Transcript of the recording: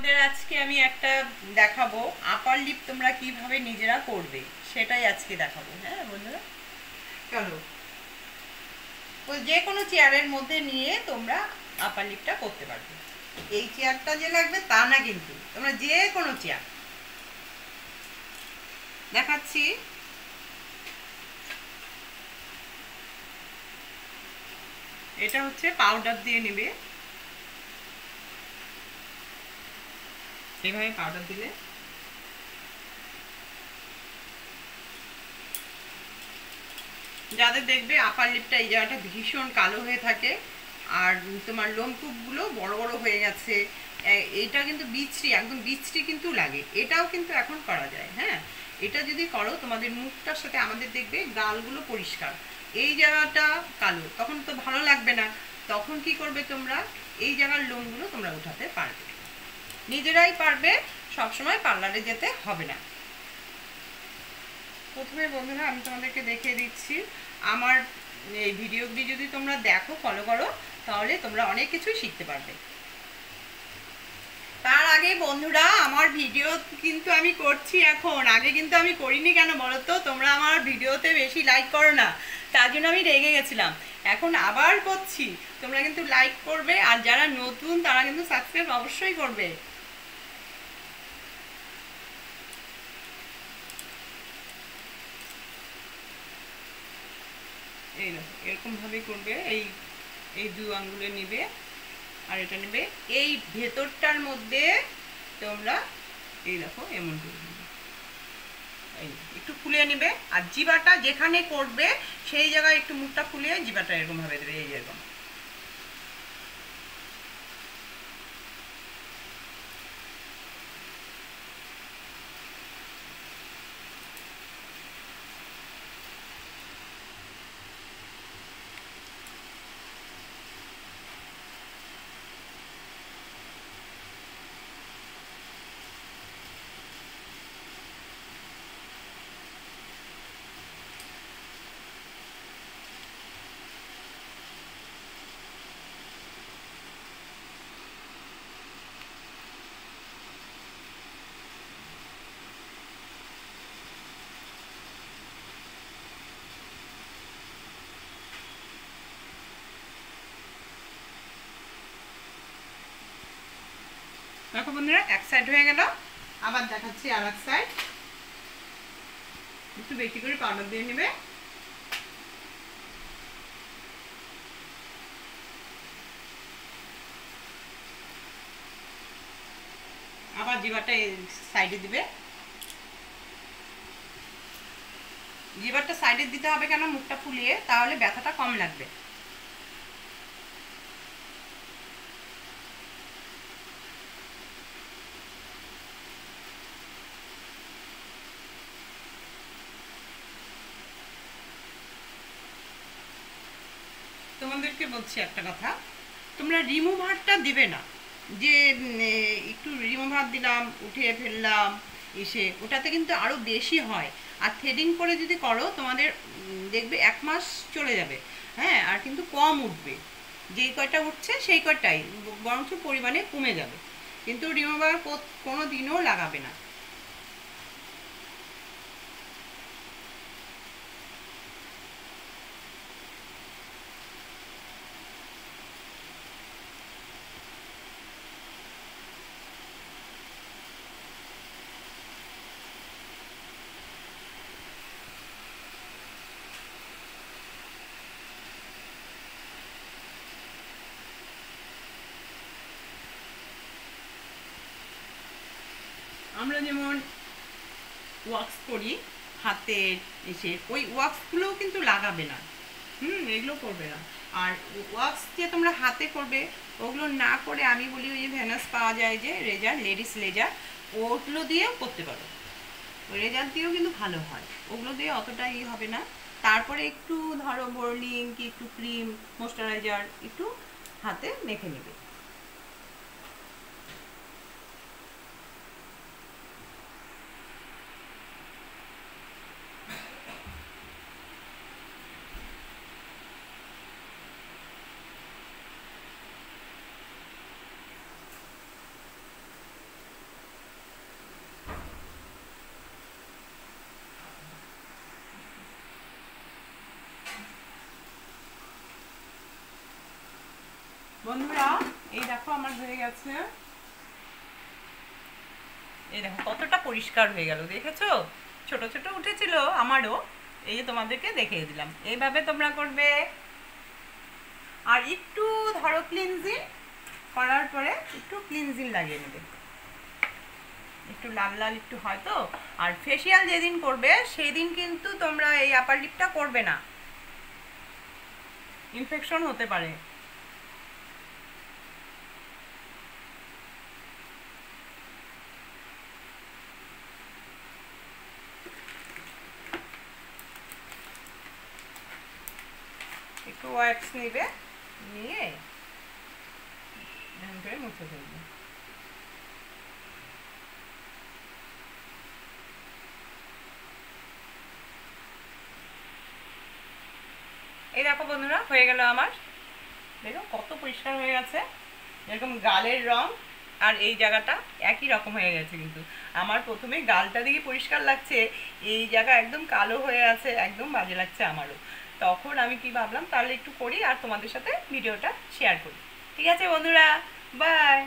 তোমাদের আজকে আমি একটা দেখাবো আপার লিপ তোমরা কিভাবে নিজেরা করবে, সেটাই আজকে দেখাবো। হ্যাঁ বন্ধুরা, চলো যে কোনো চেয়ারের মধ্যে নিয়ে তোমরা আপার লিপটা করতে পারবে। এই চেয়ারটা যে লাগবে তা না, কিন্তু তোমরা যে কোনো চেয়ার দেখাচ্ছি। এটা হচ্ছে পাউডার দিয়ে নেবে, এইভাবে পাউডার দিলে যাদের দেখবে আপার লিপটা এই জায়গাটা ভীষণ কালো হয়ে থাকে আর তোমার লোমকূপগুলো বড় বড় হয়ে গেছে, এটা কিন্তু বিশ্রী, একদম বিশ্রী কিন্তু লাগে। এটাও কিন্তু এখন করা যায়। হ্যাঁ, এটা যদি করো তোমাদের মুখটার সাথে আমাদের দেখবে গালগুলো পরিষ্কার, এই জায়গাটা কালো, তখন তো ভালো লাগবে না। তখন কি করবে তোমরা, এই জায়গার লোমগুলো তোমরা উঠাতে পারবে, নিজেরাই পারবে, সবসময় পার্লারে যেতে হবে না। প্রথমে বন্ধুরা আমি তোমাদেরকে দেখিয়ে দিচ্ছি, আমার এই ভিডিওগুলি যদি তোমরা দেখো, ফলো করো, তাহলে তোমরা অনেক কিছুই শিখতে পারবে। তার আগে বন্ধুরা, আমার ভিডিও কিন্তু আমি করছি এখন, আগে কিন্তু আমি করিনি। কেন বলো তো, তোমরা আমার ভিডিওতে বেশি লাইক করো না, তার জন্য আমি রেগে গেছিলাম। এখন আবার করছি, তোমরা কিন্তু লাইক করবে, আর যারা নতুন তারা কিন্তু সাবস্ক্রাইব অবশ্যই করবে। এই দেখো, এরকমভাবেই করবে। এই দু আঙ্গুলে নিবে আর এটা নেবে, এই ভেতরটার মধ্যে তোমরা এই দেখো এমন করে নেবে, এই একটু ফুলিয়ে নেবে। আর জিবাটা যেখানে করবে সেই জায়গায় একটু মুখটা ফুলিয়ে জিবাটা এরকম ভাবে দেবে, এই যেরকম। দেখো বন্ধুরা, এক সাইড হয়ে গেল, আবার দেখাচ্ছি আর এক সাইড। একটু বেশি করে পাউডার দিয়ে নেবে, আবার জিবারটা সাইডে দিবে। জিবারটা সাইডে দিতে হবে কেন, মুখটা ফুলিয়ে, তাহলে ব্যথাটা কম লাগবে। তোমাদেরকে বলছি একটা কথা, তোমরা রিমুভারটা দিবে না, যে একটু রিমুভার দিলাম, উঠিয়ে ফেললাম, এসে ওটাতে কিন্তু আরও বেশি হয়। আর থ্রেডিং করে যদি করো তোমাদের দেখবে 1 মাস চলে যাবে। হ্যাঁ, আর কিন্তু কম উঠবে, যেই কয়টা উঠছে সেই কয়টাই বরঞ্চ পরিমাণে কমে যাবে, কিন্তু রিমুভার কোনো দিনও লাগাবে না। আমরা যেমন ওয়াক্স করি হাতের এসে, ওই ওয়াক্সগুলোও কিন্তু লাগাবে না। এগুলো করবে না। আর ওয়াক্স যে তোমরা হাতে করবে, ওগুলো না করে আমি বলি ওই যে ভেনাস পাওয়া যায় যে রেজার, লেডিস লেজার, ওগুলো দিয়েও করতে পারো। ওই রেজার দিয়েও কিন্তু ভালো হয়, ওগুলো দিয়ে অতটা হবে না। তারপরে একটু ধরো বোরলিং কি একটু ক্রিম ময়েশ্চারাইজার একটু হাতে মেখে নেবে। বন্ধুরা এই দেখো আমার হয়ে গেছে, এই দেখো কতটা পরিষ্কার হয়ে গেল, দেখেছো? ছোট ছোট উঠেছিল আমারও, এই যে তোমাদেরকে দেখিয়ে দিলাম। এইভাবে তোমরা করবে। আর একটু ধরো ক্লিনজিং করার পরে একটু ক্লিনজিং লাগিয়ে নেবে, একটু লাল লাল একটু হয়তো। আর ফেসিয়াল যেদিন করবে সেই দিন কিন্তু তোমরা এই আপার লিপটা করবে না, ইনফেকশন হতে পারে। একটু ওয়াক্স নেবে, নিয়ে এরকম করে মুছে ফেলবে। এই দেখো বন্ধুরা হয়ে গেল আমার, দেখো কত পরিষ্কার হয়ে গেছে। এরকম গালের রং আর এই জায়গাটা একই রকম হয়ে গেছে, কিন্তু আমার প্রথমে গালটা দিকে পরিষ্কার লাগছে, এই জায়গা একদম কালো হয়ে আছে, একদম বাজে লাগছে আমারও। তখন আমি কি ভাবলাম তাহলে একটু করি আর তোমাদের সাথে ভিডিওটা শেয়ার করি। ঠিক আছে বন্ধুরা, বাই।